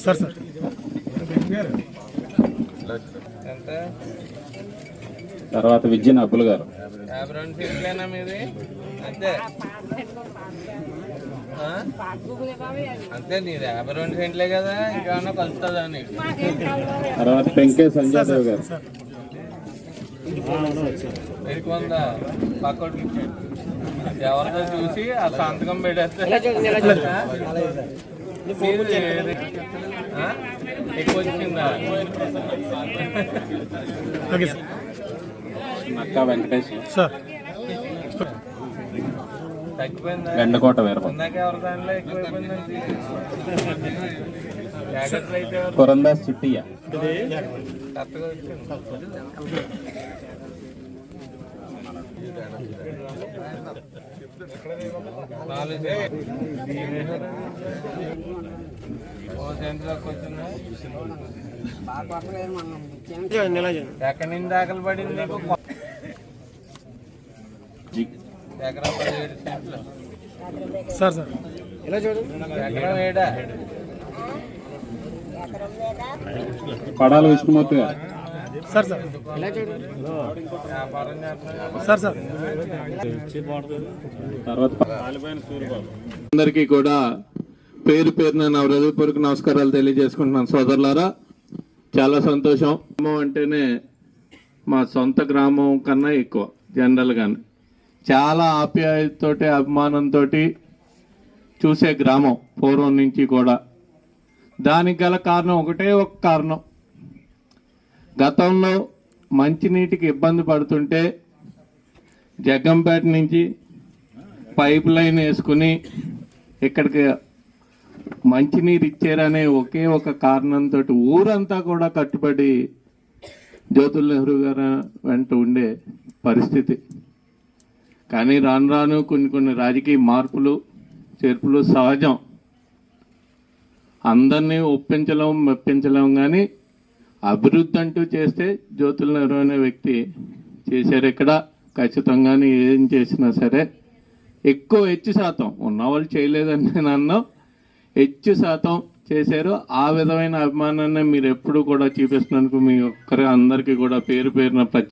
Sir sir తర్వాత విజయన్ అబ్బుల్ గారు అంతే అంతే నీది 52 సెంట్లే కదా, ఇంకా కలుస్తుందా నీకు? తర్వాత పెంకే సంజయ్ దేవ్ గారు ఎక్కువందా పక్కడికి ఎవరితో చూసి ఆ సంతకం పెట్టేస్తే ఎక్కువ వచ్చిందా? నక్కా వెంకటేష్ సార్ తగ్గిపోయిందా? గండకోట వీరప్ప ఇందాక ఎవరి దానిలో ఎక్కువైపోయిందండి. జాగ్రత్తలు అయితే కొరందాస్ చిట్టియ్య కరెక్ట్గా వచ్చింది. ఎక్కడి నుంచి దాఖలు పడింది నీకు? ఎకరా 17 సెంట్లు. సార్ సార్ ఎకరం ఏడా? పడాల విష్ణుమూర్తి గారు సార్ సార్ వ్యాపారం చేస్తున్నారు. సార్ సార్ తర్వాత అందరికీ కూడా పేరు పేరున నా హృదయపూర్వక నమస్కారాలు తెలియజేసుకుంటున్నాను సోదరులారా. చాలా సంతోషం. గ్రామం అంటేనే మా సొంత గ్రామం కన్నా ఎక్కువ జనరల్గానే చాలా ఆప్యాయతతోటి అభిమానంతో చూసే గ్రామం పూర్వం నుంచి కూడా. దానికి గల కారణం ఒకటే ఒక కారణం, గతంలో మంచినీటికి ఇబ్బంది పడుతుంటే జగ్గంపేట నుంచి పైప్ లైన్ వేసుకుని ఇక్కడికి మంచినీరు ఇచ్చారనే ఒకే ఒక కారణంతో ఊరంతా కూడా కట్టుబడి జ్యోతుల్ నెహ్రూ గారు వెంట ఉండే పరిస్థితి. కానీ రాను రాను కొన్ని రాజకీయ మార్పులు చేర్పులు సహజం, అందరినీ ఒప్పించలేం మెప్పించలేం. కానీ అభివృద్ధి అంటూ చేస్తే జ్యోతుల్ నెహ్రూ అనే వ్యక్తి చేశారు. ఇక్కడ ఖచ్చితంగానే ఏం చేసినా సరే ఎక్కువ హెచ్చు శాతం ఉన్నవాళ్ళు చేయలేదని నేను అన్నాం, హెచ్చు శాతం చేశారు. ఆ విధమైన అభిమానాన్ని మీరు ఎప్పుడు కూడా చూపిస్తున్నందుకు మీ ఒక్కరి అందరికీ కూడా పేరు పేరున